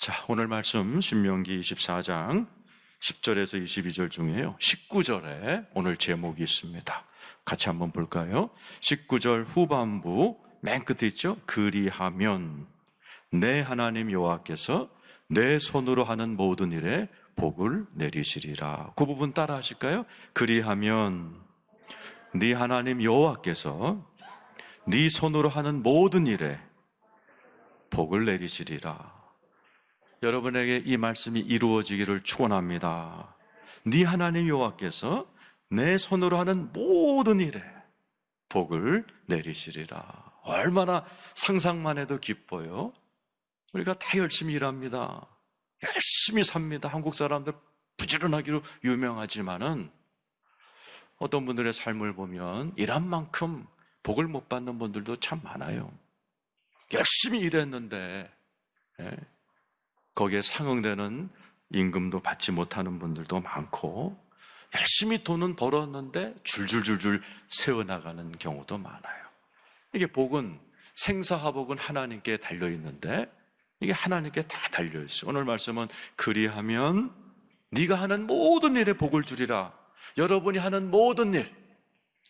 자, 오늘 말씀 신명기 24장 10절에서 22절 중에요, 19절에 오늘 제목이 있습니다. 같이 한번 볼까요? 19절 후반부 맨 끝에 있죠? 그리하면 내 하나님 여호와께서 내 손으로 하는 모든 일에 복을 내리시리라. 그 부분 따라 하실까요? 그리하면 네 하나님 여호와께서 네 손으로 하는 모든 일에 복을 내리시리라. 여러분에게 이 말씀이 이루어지기를 축원합니다. 네 하나님 여호와께서 내 손으로 하는 모든 일에 복을 내리시리라. 얼마나 상상만 해도 기뻐요. 우리가 다 열심히 일합니다. 열심히 삽니다. 한국 사람들 부지런하기로 유명하지만은 어떤 분들의 삶을 보면 일한 만큼 복을 못 받는 분들도 참 많아요. 열심히 일했는데 거기에 상응되는 임금도 받지 못하는 분들도 많고, 열심히 돈은 벌었는데 줄줄줄줄 세워나가는 경우도 많아요. 이게 복은, 생사화복은 하나님께 달려있는데 이게 하나님께 다 달려있어요. 오늘 말씀은 그리하면 네가 하는 모든 일에 복을 주리라. 여러분이 하는 모든 일,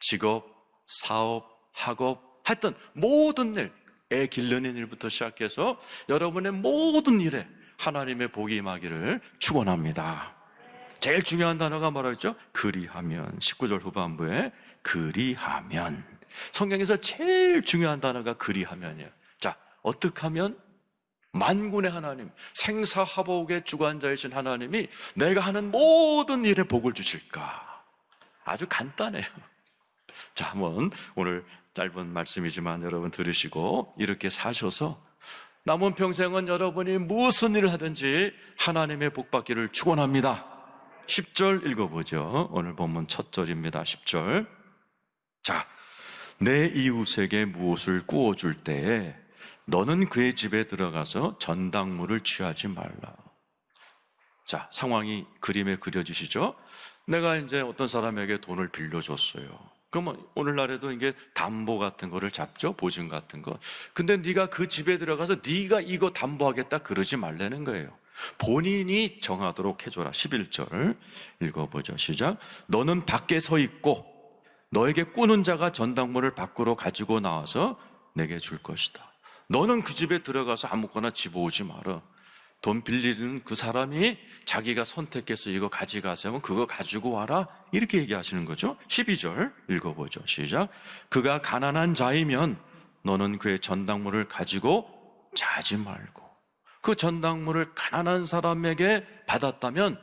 직업, 사업, 학업, 하여튼 모든 일, 애 기르는 일부터 시작해서 여러분의 모든 일에 하나님의 복이 임하기를 축원합니다. 제일 중요한 단어가 뭐라고 했죠? 그리하면. 19절 후반부에 그리하면. 성경에서 제일 중요한 단어가 그리하면이에요. 자, 어떻게 하면 만군의 하나님, 생사화복의 주관자이신 하나님이 내가 하는 모든 일에 복을 주실까? 아주 간단해요. 자, 한번 오늘 짧은 말씀이지만 여러분 들으시고 이렇게 사셔서 남은 평생은 여러분이 무슨 일을 하든지 하나님의 복 받기를 축원합니다. 10절 읽어보죠. 오늘 본문 첫 절입니다. 10절. 자, 내 이웃에게 무엇을 구워줄 때에 너는 그의 집에 들어가서 전당물을 취하지 말라. 자, 상황이 그림에 그려지시죠? 내가 이제 어떤 사람에게 돈을 빌려줬어요. 그러면 오늘날에도 이게 담보 같은 거를 잡죠? 보증 같은 거. 근데 네가 그 집에 들어가서 네가 이거 담보하겠다 그러지 말라는 거예요. 본인이 정하도록 해줘라. 11절 읽어보죠. 시작. 너는 밖에 서 있고 너에게 꾸는 자가 전당물을 밖으로 가지고 나와서 내게 줄 것이다. 너는 그 집에 들어가서 아무거나 집어오지 마라. 돈 빌리는 그 사람이 자기가 선택해서 이거 가져가세요 하면 그거 가지고 와라, 이렇게 얘기하시는 거죠. 12절 읽어보죠. 시작. 그가 가난한 자이면 너는 그의 전당물을 가지고 자지 말고, 그 전당물을 가난한 사람에게 받았다면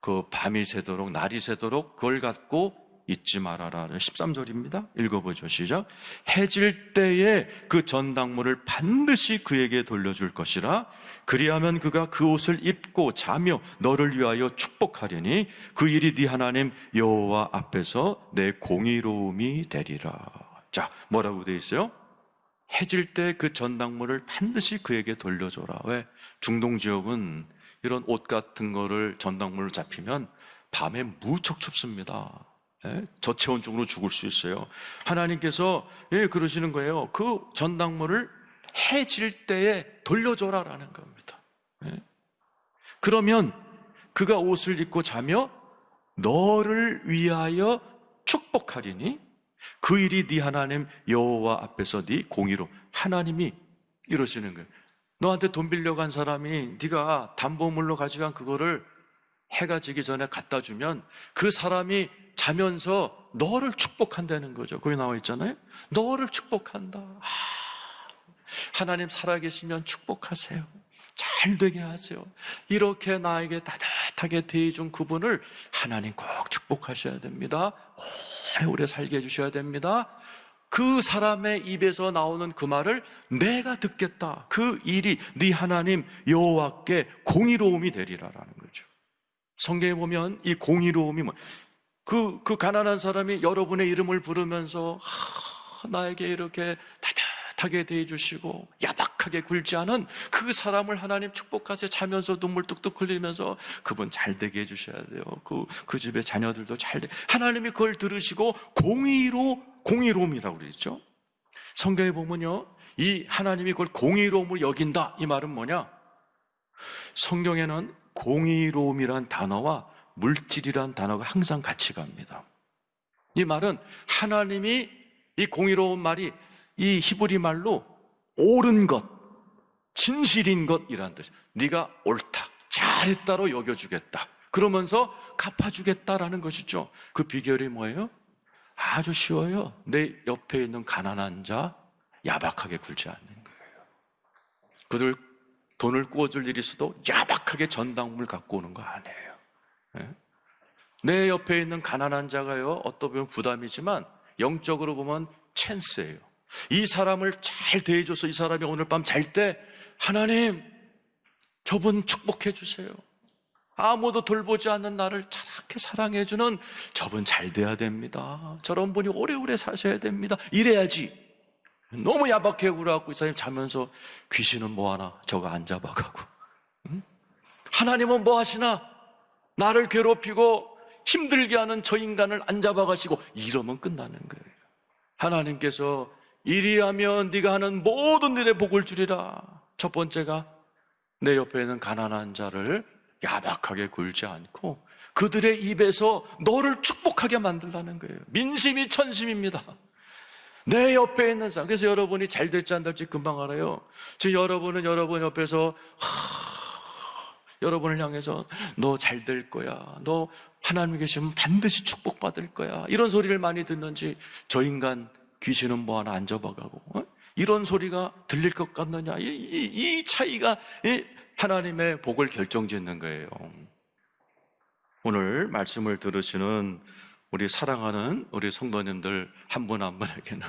그 밤이 새도록 날이 새도록 그걸 갖고 잊지 말아라. 13절입니다. 읽어보죠. 시작. 해질 때에 그 전당물을 반드시 그에게 돌려줄 것이라. 그리하면 그가 그 옷을 입고 자며 너를 위하여 축복하리니 그 일이 네 하나님 여호와 앞에서 내 공의로움이 되리라. 자, 뭐라고 돼 있어요? 해질 때 그 전당물을 반드시 그에게 돌려줘라. 왜? 중동 지역은 이런 옷 같은 거를 전당물로 잡히면 밤에 무척 춥습니다. 저체온증으로 죽을 수 있어요. 하나님께서 그러시는 거예요. 그 전당물을 해질 때에 돌려줘라라는 겁니다. 그러면 그가 옷을 입고 자며 너를 위하여 축복하리니 그 일이 네 하나님 여호와 앞에서 네 공의로. 하나님이 이러시는 거예요. 너한테 돈 빌려간 사람이 네가 담보물로 가져간 그거를 해가 지기 전에 갖다 주면 그 사람이 자면서 너를 축복한다는 거죠. 거기 나와 있잖아요. 너를 축복한다. 하나님 살아계시면 축복하세요. 잘 되게 하세요. 이렇게 나에게 따뜻하게 대해준 그분을 하나님 꼭 축복하셔야 됩니다. 오래오래 살게 해주셔야 됩니다. 그 사람의 입에서 나오는 그 말을 내가 듣겠다. 그 일이 네 하나님 여호와께 공의로움이 되리라라는 거죠. 성경에 보면 이 공의로움이 그 가난한 사람이 여러분의 이름을 부르면서 나에게 이렇게 따뜻하게 대해주시고 야박하게 굴지 않은 그 사람을 하나님 축복하세요. 자면서 눈물 뚝뚝 흘리면서 그분 잘 되게 해주셔야 돼요. 그 집의 자녀들도 잘 돼. 하나님이 그걸 들으시고 공의로움이라고 그러죠. 성경에 보면요, 이 하나님이 그걸 공의로움으로 여긴다. 이 말은 뭐냐? 성경에는 공의로움이란 단어와 물질이란 단어가 항상 같이 갑니다. 이 말은 하나님이 이 공의로운 말이 이 히브리 말로 옳은 것, 진실인 것이라는 뜻. 네가 옳다, 잘했다로 여겨주겠다. 그러면서 갚아주겠다라는 것이죠. 그 비결이 뭐예요? 아주 쉬워요. 내 옆에 있는 가난한 자 야박하게 굴지 않는 거예요. 그들 돈을 구워줄 일이 있어도 야박하게 전당물 갖고 오는 거 아니에요. 네? 내 옆에 있는 가난한 자가요, 어떻게 보면 부담이지만 영적으로 보면 찬스예요. 이 사람을 잘 대해줘서 이 사람이 오늘 밤 잘 때 하나님, 저분 축복해 주세요. 아무도 돌보지 않는 나를 저렇게 사랑해주는 저분 잘 돼야 됩니다. 저런 분이 오래오래 사셔야 됩니다. 이래야지. 너무 야박해 굴어갖고 이 사람이 자면서 귀신은 뭐하나 저거 안 잡아가고, 응? 하나님은 뭐 하시나 나를 괴롭히고 힘들게 하는 저 인간을 안 잡아가시고, 이러면 끝나는 거예요. 하나님께서 이리하면 네가 하는 모든 일에 복을 주리라. 첫 번째가 내 옆에 있는 가난한 자를 야박하게 굴지 않고 그들의 입에서 너를 축복하게 만들라는 거예요. 민심이 천심입니다. 내 옆에 있는 사람. 그래서 여러분이 잘 될지 안 될지 금방 알아요. 지금 여러분은 여러분 옆에서 여러분을 향해서 너 잘 될 거야, 너 하나님 계시면 반드시 축복받을 거야, 이런 소리를 많이 듣는지, 저 인간 귀신은 뭐 하나 안 잡아가고, 이런 소리가 들릴 것 같느냐. 이 차이가 하나님의 복을 결정짓는 거예요. 오늘 말씀을 들으시는 우리 사랑하는 우리 성도님들 한 분 한 분에게는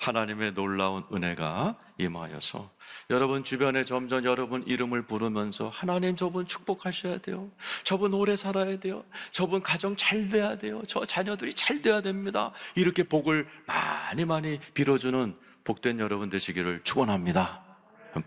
하나님의 놀라운 은혜가 임하여서 여러분 주변에 점점 여러분 이름을 부르면서 하나님, 저분 축복하셔야 돼요, 저분 오래 살아야 돼요, 저분 가정 잘 돼야 돼요, 저 자녀들이 잘 돼야 됩니다, 이렇게 복을 많이 빌어주는 복된 여러분 되시기를 축원합니다.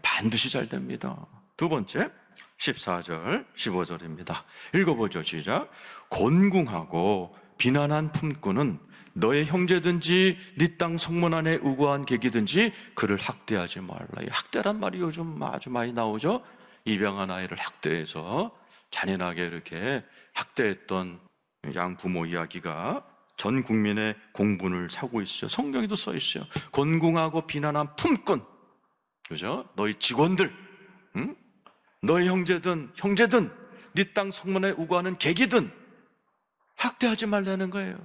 반드시 잘 됩니다. 두 번째 14절 15절입니다 읽어보죠. 시작. 곤궁하고 비난한 품꾼은 너의 형제든지 네 땅 성문 안에 우거한 객이든지 그를 학대하지 말라. 학대란 말이 요즘 아주 많이 나오죠. 입양한 아이를 학대해서 잔인하게 이렇게 학대했던 양부모 이야기가 전 국민의 공분을 사고 있어요. 성경에도 써 있어요. 곤궁하고 비난한 품꾼, 그죠? 너희 직원들, 응? 너희 형제든 네 땅 성문에 우거하는 객이든 학대하지 말라는 거예요.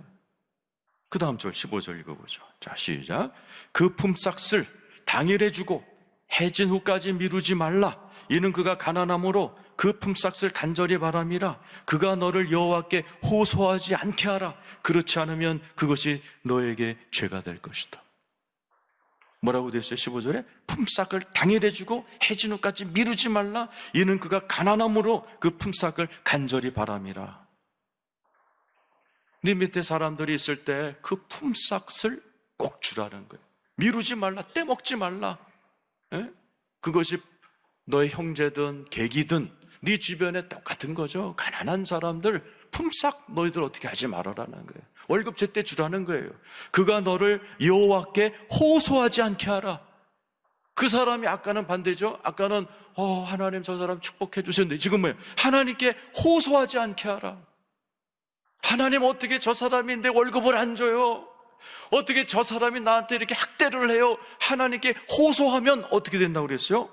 그 다음 절 15절 읽어보죠. 자, 시작. 그 품삯을 당일에 주고 해진 후까지 미루지 말라. 이는 그가 가난함으로 그 품삯을 간절히 바람이라. 그가 너를 여호와께 호소하지 않게 하라. 그렇지 않으면 그것이 너에게 죄가 될 것이다. 뭐라고 되어 있어요? 15절에 품삯을 당일에 주고 해진 후까지 미루지 말라. 이는 그가 가난함으로 그 품삯을 간절히 바람이라. 네 밑에 사람들이 있을 때 그 품삯을 꼭 주라는 거예요. 미루지 말라, 떼먹지 말라. 에? 그것이 너의 형제든 객이든 네 주변에 똑같은 거죠. 가난한 사람들 품삯 너희들 어떻게 하지 말아라는 거예요. 월급 제때 주라는 거예요. 그가 너를 여호와께 호소하지 않게 하라. 그 사람이 아까는 반대죠. 아까는 하나님 저 사람 축복해 주셨는데 지금 뭐예요? 하나님께 호소하지 않게 하라. 하나님, 어떻게 저 사람이 내 월급을 안 줘요? 어떻게 저 사람이 나한테 이렇게 학대를 해요? 하나님께 호소하면 어떻게 된다고 그랬어요?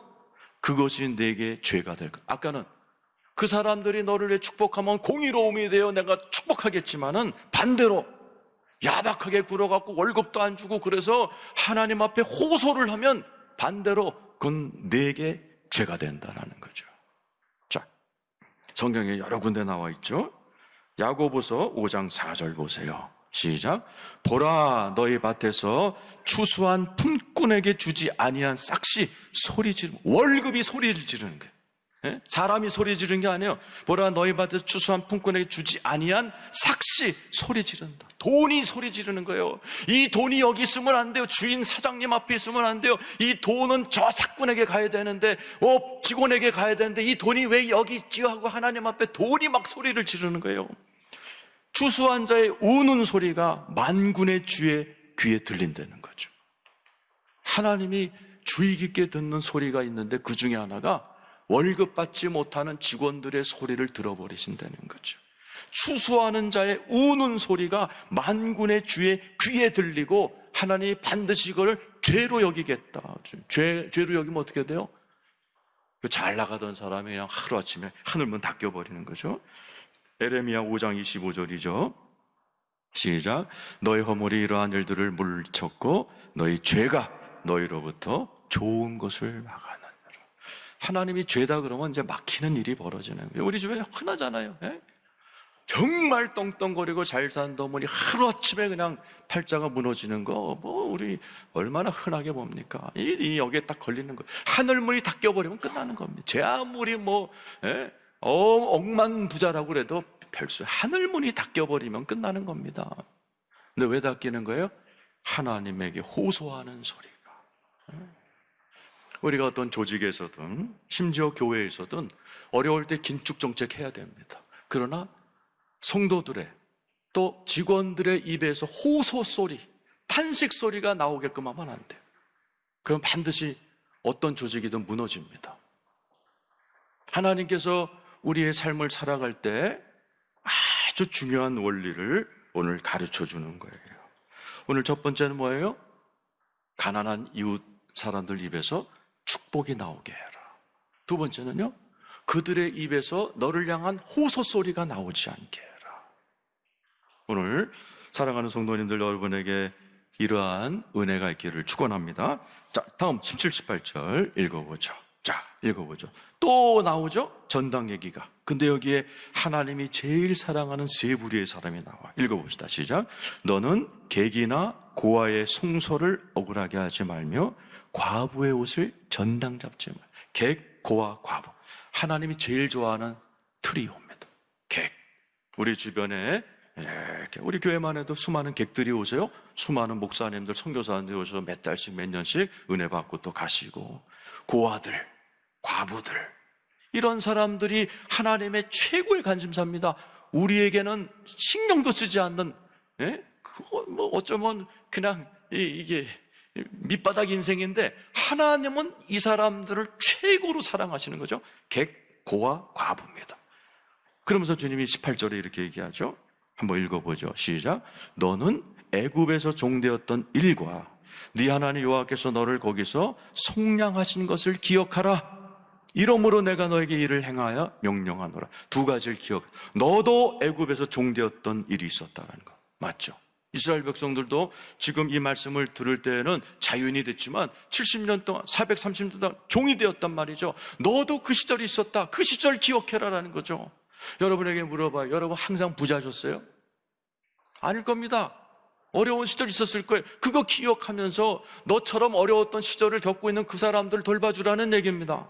그것이 내게 죄가 될 거예요. 아까는 그 사람들이 너를 위해 축복하면 공의로움이 되어 내가 축복하겠지만은 반대로 야박하게 굴어갖고 월급도 안 주고 그래서 하나님 앞에 호소를 하면 반대로 그건 내게 죄가 된다는 거죠. 자, 성경에 여러 군데 나와 있죠. 야고보서 5장 4절 보세요. 시작. 보라, 너희 밭에서 추수한 품꾼에게 주지 아니한 싹시 소리 지르면, 월급이 소리를 지르는 거예요. 예? 사람이 소리 지르는 게 아니에요. 보라, 너희 밭에서 추수한 품꾼에게 주지 아니한 삭시 소리 지른다. 돈이 소리 지르는 거예요. 이 돈이 여기 있으면 안 돼요. 주인 사장님 앞에 있으면 안 돼요. 이 돈은 저 사꾼에게 가야 되는데, 직원에게 가야 되는데 이 돈이 왜 여기 있지요 하고 하나님 앞에 돈이 막 소리를 지르는 거예요. 추수한 자의 우는 소리가 만군의 주의 귀에 들린다는 거죠. 하나님이 주의 깊게 듣는 소리가 있는데 그 중에 하나가 월급 받지 못하는 직원들의 소리를 들어버리신다는 거죠. 추수하는 자의 우는 소리가 만군의 주의 귀에 들리고 하나님이 반드시 이걸 죄로 여기겠다. 죄로 여기면 어떻게 돼요? 잘 나가던 사람이 그냥 하루아침에 하늘문 닫혀버리는 거죠. 에레미야 5장 25절이죠. 시작. 너희 허물이 이러한 일들을 물리쳤고 너희 죄가 너희로부터 좋은 것을 막아내느라. 하나님이 죄다 그러면 이제 막히는 일이 벌어지는 거예요. 우리 주변에 흔하잖아요. 예? 정말 떵떵거리고 잘 산다더니 하루아침에 그냥 팔자가 무너지는 거, 우리 얼마나 흔하게 봅니까? 여기에 딱 걸리는 거. 하늘문이 닫혀버리면 끝나는 겁니다. 제 아무리 억만 부자라고 그래도 별수. 하늘문이 닫혀버리면 끝나는 겁니다. 근데 왜 닫히는 거예요? 하나님에게 호소하는 소리가. 우리가 어떤 조직에서든 심지어 교회에서든 어려울 때 긴축 정책해야 됩니다. 그러나 성도들의 또 직원들의 입에서 호소 소리, 탄식 소리가 나오게끔 하면 안 돼요. 그럼 반드시 어떤 조직이든 무너집니다. 하나님께서 우리의 삶을 살아갈 때 아주 중요한 원리를 오늘 가르쳐 주는 거예요. 오늘 첫 번째는 뭐예요? 가난한 이웃 사람들 입에서 축복이 나오게 해라. 두 번째는요, 그들의 입에서 너를 향한 호소 소리가 나오지 않게 해라. 오늘 사랑하는 성도님들, 여러분에게 이러한 은혜가 있기를 축원합니다. 자, 다음 17, 18절 읽어보죠. 자, 읽어보죠. 또 나오죠? 전당 얘기가. 근데 여기에 하나님이 제일 사랑하는 세 부류의 사람이 나와. 읽어봅시다. 시작. 너는 객이나 고아의 송소를 억울하게 하지 말며 과부의 옷을 전당 잡지 말. 객, 고아, 과부. 하나님이 제일 좋아하는 트리오입니다. 객. 우리 주변에 이렇게 우리 교회만 해도 수많은 객들이 오세요. 수많은 목사님들, 선교사님들이 오셔서 몇 달씩 몇 년씩 은혜 받고 또 가시고, 고아들, 과부들, 이런 사람들이 하나님의 최고의 관심사입니다. 우리에게는 신경도 쓰지 않는, 그거 어쩌면 그냥 이게 밑바닥 인생인데 하나님은 이 사람들을 최고로 사랑하시는 거죠. 객, 고아, 과부입니다. 그러면서 주님이 18절에 이렇게 얘기하죠. 한번 읽어보죠. 시작. 너는 애굽에서 종되었던 일과 네 하나님 여호와께서 너를 거기서 속량하신 것을 기억하라. 이러므로 내가 너에게 이를 행하여 명령하노라. 두 가지를 기억. 너도 애굽에서 종되었던 일이 있었다는 거 맞죠? 이스라엘 백성들도 지금 이 말씀을 들을 때에는 자유인이 됐지만 70년 동안 430년 동안 종이 되었단 말이죠. 너도 그 시절이 있었다. 그 시절 기억해라라는 거죠. 여러분에게 물어봐요. 여러분 항상 부자셨어요? 아닐 겁니다. 어려운 시절 있었을 거예요. 그거 기억하면서 너처럼 어려웠던 시절을 겪고 있는 그 사람들을 돌봐주라는 얘기입니다.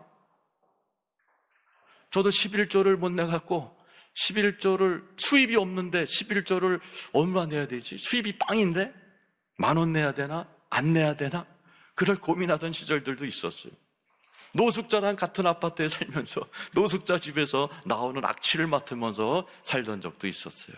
저도 11조를 못 내갖고 11조를 수입이 없는데 11조를 얼마 내야 되지? 수입이 빵인데 10,000원 내야 되나? 안 내야 되나? 그럴 고민하던 시절들도 있었어요. 노숙자랑 같은 아파트에 살면서 노숙자 집에서 나오는 악취를 맡으면서 살던 적도 있었어요.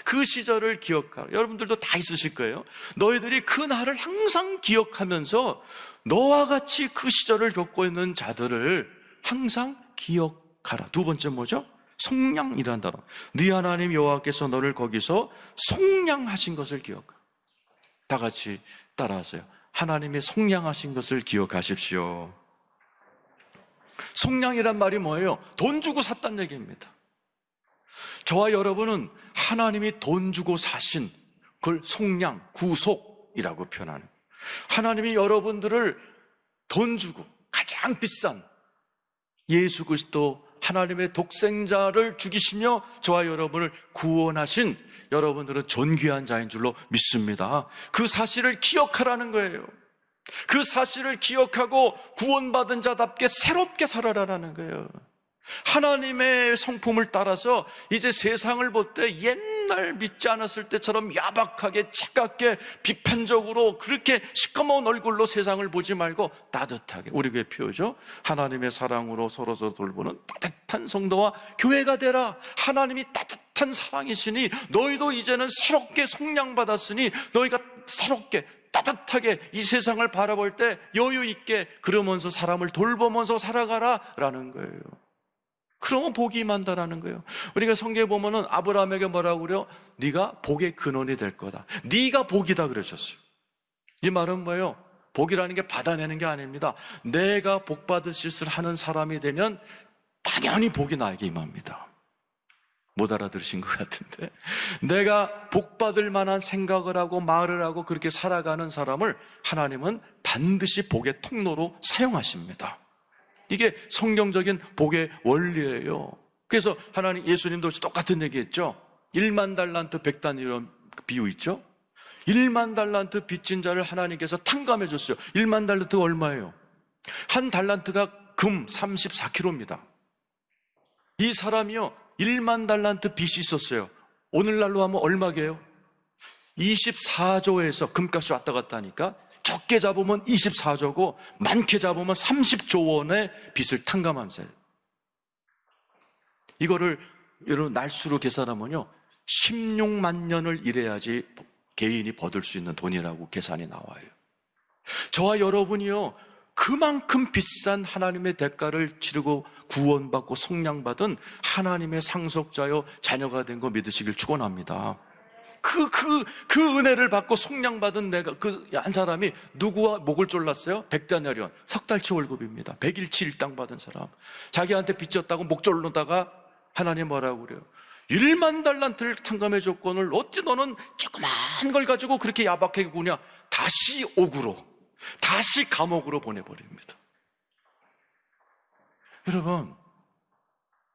그 시절을 기억하라. 여러분들도 다 있으실 거예요. 너희들이 그 날을 항상 기억하면서 너와 같이 그 시절을 겪고 있는 자들을 항상 기억하라. 두 번째 뭐죠? 속량이라는 단어. 네 하나님 여호와께서 너를 거기서 속량하신 것을 기억하라. 다 같이 따라하세요. 하나님의 속량하신 것을 기억하십시오. 속량이란 말이 뭐예요? 돈 주고 샀다는 얘기입니다. 저와 여러분은 하나님이 돈 주고 사신 그걸 속량, 구속이라고 표현하는 거예요. 하나님이 여러분들을 돈 주고 가장 비싼 예수 그리스도 하나님의 독생자를 죽이시며 저와 여러분을 구원하신 여러분들은 존귀한 자인 줄로 믿습니다. 그 사실을 기억하라는 거예요. 그 사실을 기억하고 구원받은 자답게 새롭게 살아라라는 거예요. 하나님의 성품을 따라서 이제 세상을 볼 때 옛날 믿지 않았을 때처럼 야박하게 차갑게 비판적으로 그렇게 시커먼 얼굴로 세상을 보지 말고 따뜻하게, 우리 교회 표죠. 하나님의 사랑으로 서로 돌보는 따뜻한 성도와 교회가 되라. 하나님이 따뜻한 사랑이시니 너희도 이제는 새롭게 속량받았으니 너희가 새롭게 따뜻하게 이 세상을 바라볼 때 여유 있게 그러면서 사람을 돌보면서 살아가라라는 거예요. 그러면 복이 임한다라는 거예요. 우리가 성경에 보면은 아브라함에게 뭐라고 그래요? 네가 복의 근원이 될 거다. 네가 복이다 그러셨어요. 이 말은 뭐예요? 복이라는 게 받아내는 게 아닙니다. 내가 복 받을 짓을 하는 사람이 되면 당연히 복이 나에게 임합니다. 못 알아들으신 것 같은데, 내가 복 받을 만한 생각을 하고 말을 하고 그렇게 살아가는 사람을 하나님은 반드시 복의 통로로 사용하십니다. 이게 성경적인 복의 원리예요. 그래서 하나님, 예수님도 똑같은 얘기했죠. 1만 달란트 100단이라는 비유 있죠. 1만 달란트 빚진 자를 하나님께서 탕감해 줬어요. 1만 달란트가 얼마예요? 한 달란트가 금 34kg입니다. 이 사람이요 1만 달란트 빚이 있었어요. 오늘날로 하면 얼마게요? 24조에서 금값이 왔다 갔다 하니까 적게 잡으면 24조고 많게 잡으면 30조 원의 빚을 탕감하면서요. 이거를 여러분 날수로 계산하면요 16만 년을 일해야지 개인이 받을 수 있는 돈이라고 계산이 나와요. 저와 여러분이요 그만큼 비싼 하나님의 대가를 치르고 구원받고 속량받은 하나님의 상속자요 자녀가 된 거 믿으시길 축원합니다. 그 은혜를 받고 속량받은 내가 그 한 사람이 누구와 목을 졸랐어요? 백다나리온 석 달치 월급입니다. 100일치 일당 받은 사람. 자기한테 빚졌다고 목 졸르다가 하나님 뭐라고 그래요? 1만 달란트를 탕감해 줬건을 어찌 너는 조그만 걸 가지고 그렇게 야박하게 구냐? 다시 옥으로, 다시 감옥으로 보내버립니다. 여러분,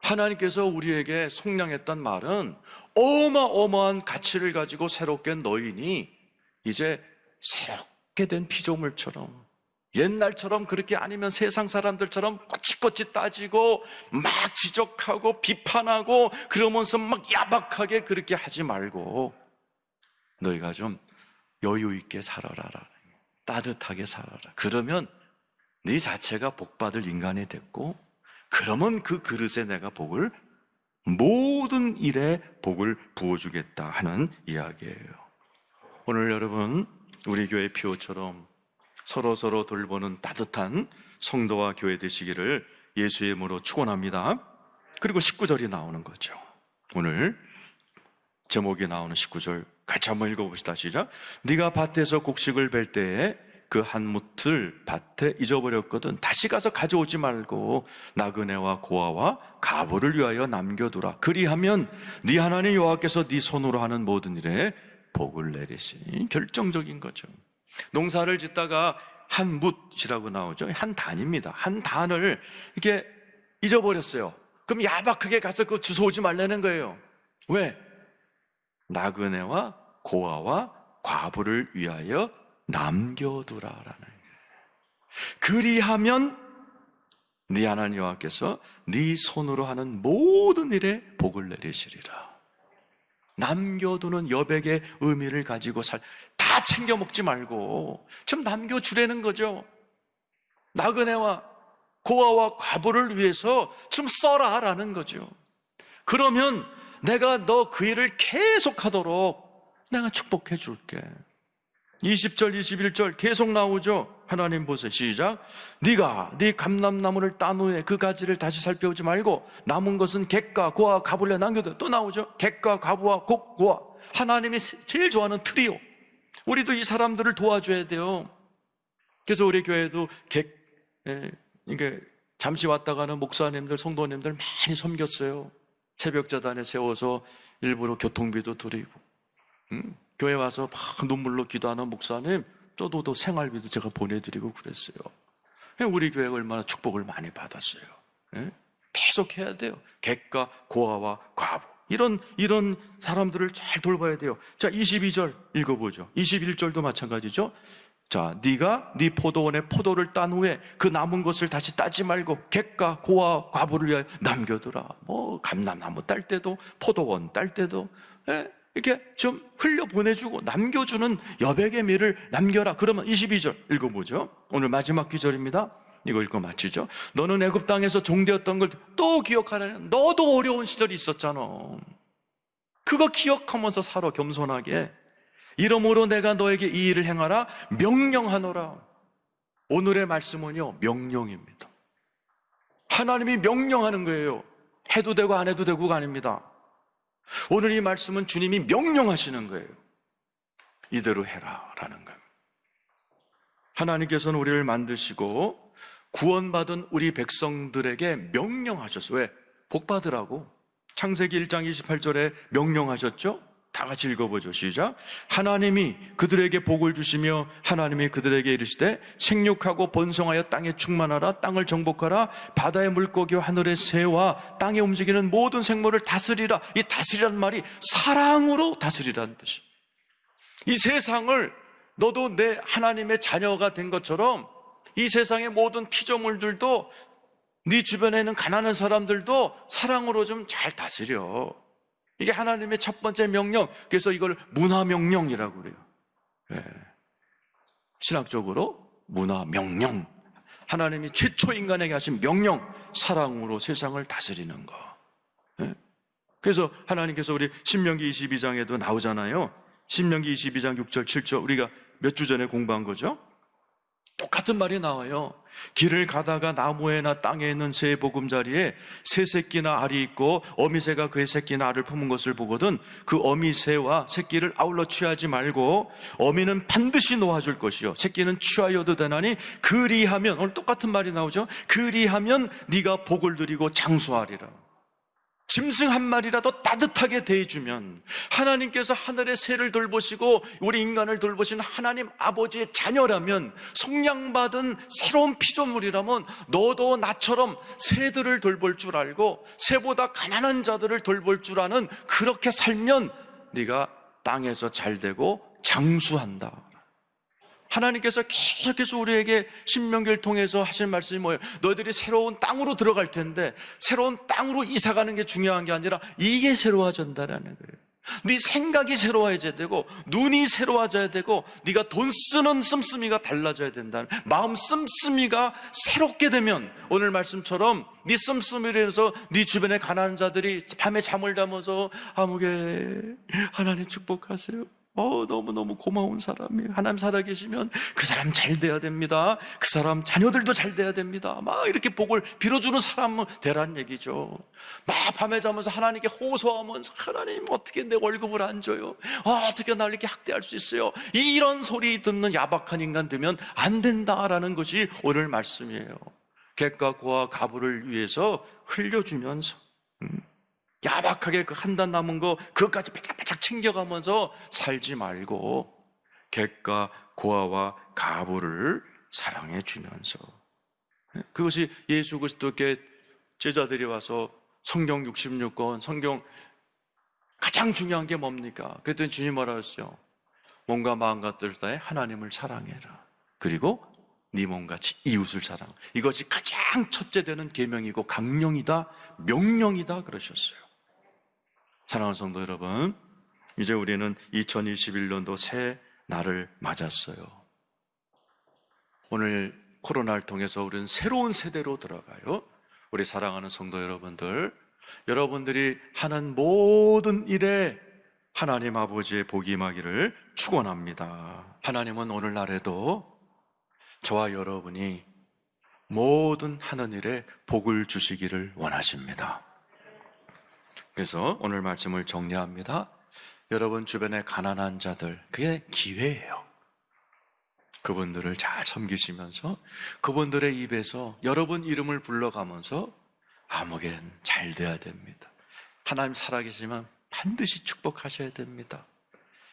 하나님께서 우리에게 속량했던 말은 어마어마한 가치를 가지고 새롭게 너희니 이제 새롭게 된 피조물처럼, 옛날처럼 그렇게 아니면 세상 사람들처럼 꼬치꼬치 따지고 막 지적하고 비판하고 그러면서 막 야박하게 그렇게 하지 말고 너희가 좀 여유 있게 살아라, 따뜻하게 살아라. 그러면 네 자체가 복받을 인간이 됐고, 그러면 그 그릇에 내가 복을, 모든 일에 복을 부어주겠다 하는 이야기예요. 오늘 여러분, 우리 교회 피오처럼 서로 돌보는 따뜻한 성도와 교회 되시기를 예수의 이름으로 축원합니다. 그리고 19절이 나오는 거죠. 오늘 제목이 나오는 19절 같이 한번 읽어봅시다. 시작. 네가 밭에서 곡식을 벨 때에 그 한 뭇을 밭에 잊어버렸거든 다시 가서 가져오지 말고 나그네와 고아와 가부를 위하여 남겨두라. 그리하면 네 하나님 여호와께서 네 손으로 하는 모든 일에 복을 내리시니. 결정적인 거죠. 농사를 짓다가 한 뭇이라고 나오죠. 한 단입니다. 한 단을 이렇게 잊어버렸어요. 그럼 야박하게 가서 그거 주워오지 말라는 거예요. 왜? 나그네와 고아와 과부를 위하여 남겨두라라는 거예요. 그리하면 네 하나님 여호와께서 네 손으로 하는 모든 일에 복을 내리시리라. 남겨두는 여백의 의미를 가지고 다 챙겨 먹지 말고 좀 남겨주라는 거죠. 나그네와 고아와 과부를 위해서 좀 써라라는 거죠. 그러면 내가 너 그 일을 계속하도록 내가 축복해 줄게. 20절 21절 계속 나오죠. 하나님 보세요. 시작. 네가 네 감람나무를 딴 후에 그 가지를 다시 살펴보지 말고 남은 것은 객과 고아 가부를 남겨둬. 또 나오죠. 객과 가부와 고아. 하나님이 제일 좋아하는 트리오. 우리도 이 사람들을 도와줘야 돼요. 그래서 우리 교회도 이게 잠시 왔다 가는 목사님들, 성도님들 많이 섬겼어요. 새벽자단에 세워서 일부러 교통비도 드리고, 교회 와서 막 눈물로 기도하는 목사님, 저도 생활비도 제가 보내드리고 그랬어요. 우리 교회가 얼마나 축복을 많이 받았어요. 계속 해야 돼요. 객과 고아와 과부. 이런 사람들을 잘 돌봐야 돼요. 자, 22절 읽어보죠. 21절도 마찬가지죠. 자, 네가 네 포도원에 포도를 딴 후에 그 남은 것을 다시 따지 말고 객과 고아 과부를 위하여 남겨두라. 뭐 감람나무 딸 때도 포도원 딸 때도 이렇게 좀 흘려보내주고 남겨주는 여백의 미를 남겨라. 그러면 22절 읽어보죠. 오늘 마지막 기절입니다. 이거 읽고 마치죠. 너는 애굽 땅에서 종되었던 걸 또 기억하라. 너도 어려운 시절이 있었잖아. 그거 기억하면서 살아. 겸손하게. 이러므로 내가 너에게 이 일을 행하라 명령하노라. 오늘의 말씀은요, 명령입니다. 하나님이 명령하는 거예요. 해도 되고 안 해도 되고가 아닙니다. 오늘 이 말씀은 주님이 명령하시는 거예요. 이대로 해라 라는 거예요. 하나님께서는 우리를 만드시고 구원받은 우리 백성들에게 명령하셨어요. 왜? 복 받으라고. 창세기 1장 28절에 명령하셨죠? 다 같이 읽어보죠. 시작. 하나님이 그들에게 복을 주시며 하나님이 그들에게 이르시되 생육하고 번성하여 땅에 충만하라. 땅을 정복하라. 바다의 물고기와 하늘의 새와 땅에 움직이는 모든 생물을 다스리라. 이 다스리라는 말이 사랑으로 다스리라는 뜻이에요. 이 세상을 너도 내 하나님의 자녀가 된 것처럼 이 세상의 모든 피조물들도 네 주변에 있는 가난한 사람들도 사랑으로 좀 잘 다스려. 이게 하나님의 첫 번째 명령. 그래서 이걸 문화명령이라고 그래요. 네. 신학적으로 문화명령. 하나님이 최초 인간에게 하신 명령. 사랑으로 세상을 다스리는 거. 네. 그래서 하나님께서 우리 신명기 22장에도 나오잖아요. 신명기 22장 6절 7절 우리가 몇 주 전에 공부한 거죠. 똑같은 말이 나와요. 길을 가다가 나무에나 땅에 있는 새 보금자리에 새 새끼나 알이 있고 어미새가 그의 새끼나 알을 품은 것을 보거든 그 어미새와 새끼를 아울러 취하지 말고 어미는 반드시 놓아줄 것이요 새끼는 취하여도 되나니 그리하면, 오늘 똑같은 말이 나오죠. 그리하면 네가 복을 누리고 장수하리라. 짐승 한 마리라도 따뜻하게 대해주면 하나님께서 하늘의 새를 돌보시고 우리 인간을 돌보시는 하나님 아버지의 자녀라면, 속량받은 새로운 피조물이라면 너도 나처럼 새들을 돌볼 줄 알고 새보다 가난한 자들을 돌볼 줄 아는, 그렇게 살면 네가 땅에서 잘되고 장수한다. 하나님께서 계속해서 우리에게 신명기를 통해서 하신 말씀이 뭐예요? 너희들이 새로운 땅으로 들어갈 텐데 새로운 땅으로 이사가는 게 중요한 게 아니라 이게 새로워진다라는 거예요. 네 생각이 새로워져야 되고 눈이 새로워져야 되고 네가 돈 쓰는 씀씀이가 달라져야 된다는, 마음 씀씀이가 새롭게 되면 오늘 말씀처럼 네 씀씀이로 해서 네 주변의 가난한 자들이 밤에 잠을 자면서 아무개 하나님 축복하세요. 너무너무 고마운 사람이에요. 하나님 살아계시면 그 사람 잘 돼야 됩니다. 그 사람 자녀들도 잘 돼야 됩니다. 막 이렇게 복을 빌어주는 사람은 되란 얘기죠. 막 밤에 자면서 하나님께 호소하면서 하나님 어떻게 내 월급을 안 줘요? 어떻게 날 이렇게 학대할 수 있어요? 이런 소리 듣는 야박한 인간 되면 안 된다라는 것이 오늘 말씀이에요. 객과 고와 가부를 위해서 흘려주면서 야박하게 그 한 단 남은 거 그것까지 빼짝빼짝 챙겨가면서 살지 말고 객과 고아와 가부를 사랑해 주면서, 그것이 예수 그리스도께 제자들이 와서 성경 66권, 성경 가장 중요한 게 뭡니까? 그랬더니 주님 뭐라 그랬어요? 몸과 마음과 뜻을 다해 하나님을 사랑해라. 그리고 네 몸같이 이웃을 사랑. 이것이 가장 첫째 되는 계명이고 강령이다, 명령이다 그러셨어요. 사랑하는 성도 여러분, 이제 우리는 2021년도 새 날을 맞았어요. 오늘 코로나를 통해서 우리는 새로운 세대로 들어가요. 우리 사랑하는 성도 여러분들, 여러분들이 하는 모든 일에 하나님 아버지의 복이 임하기를 축원합니다. 하나님은 오늘날에도 저와 여러분이 모든 하는 일에 복을 주시기를 원하십니다. 그래서 오늘 말씀을 정리합니다. 여러분 주변에 가난한 자들, 그게 기회예요. 그분들을 잘 섬기시면서 그분들의 입에서 여러분 이름을 불러가면서 아무겐 잘 돼야 됩니다. 하나님 살아계시면 반드시 축복하셔야 됩니다.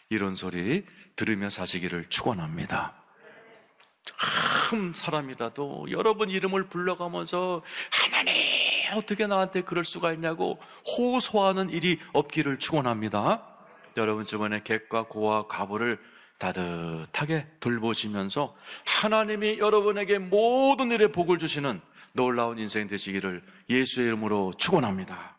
이런 소리 들으며 사시기를 축원합니다. 참 사람이라도 여러분 이름을 불러가면서 하나님 어떻게 나한테 그럴 수가 있냐고 호소하는 일이 없기를 축원합니다. 여러분 주변에 객과 고와 가부를 따뜻하게 돌보시면서 하나님이 여러분에게 모든 일에 복을 주시는 놀라운 인생 되시기를 예수의 이름으로 축원합니다.